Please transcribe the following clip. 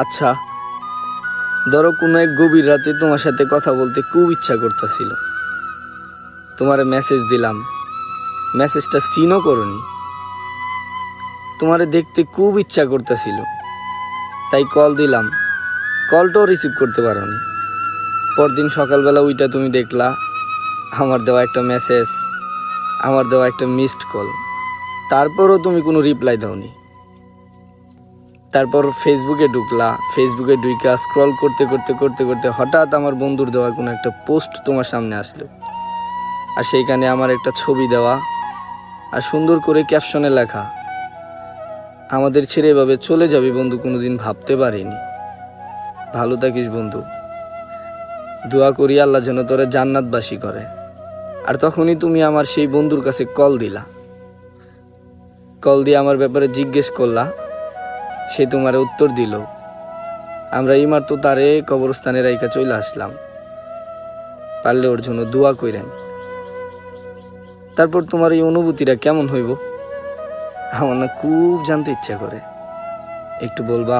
আচ্ছা, ধরো কোনো এক গভীর রাতে তোমার সাথে কথা বলতে খুব ইচ্ছা করতেছিল, তোমারে মেসেজ দিলাম, মেসেজটা সিনও করনি, তোমারে দেখতে খুব ইচ্ছা করতেছিল, তাই কল দিলাম, কলটাও রিসিভ করতে পারোনি। পরদিন সকালবেলা ওইটা তুমি দেখলা আমার দেওয়া একটা মেসেজ, আমার দেওয়া একটা মিসড কল, তারপরও তুমি কোনো রিপ্লাই দাওনি। তারপর ফেসবুকে ঢুকলা, ফেসবুকে ঢুইকা স্ক্রল করতে করতে করতে করতে হঠাৎ আমার বন্ধুর দেওয়া কোনো একটা পোস্ট তোমার সামনে আসলো, আর সেইখানে আমার একটা ছবি দেওয়া, আর সুন্দর করে ক্যাপশনে লেখা, আমাদের ছেড়ে এভাবে চলে যাবি বন্ধু কোনোদিন ভাবতে পারিনি। ভালো থাকিস বন্ধু, দোয়া করি আল্লাহ যেন তোরে জান্নাতবাসী করে। আর তখনই তুমি আমার সেই বন্ধুর কাছে কল দিলা, কল দিয়ে আমার ব্যাপারে জিজ্ঞেস করলা, সে তোমার উত্তর দিল। আমরা এইমাত্র তারে কবরস্থানে রাইখা চলে আসলাম, পারলে ওর জন্য দোয়া কইরেন। তারপর তোমার এই অনুভূতিটা কেমন হইব আমার না খুব জানতে ইচ্ছা করে, একটু বলবা?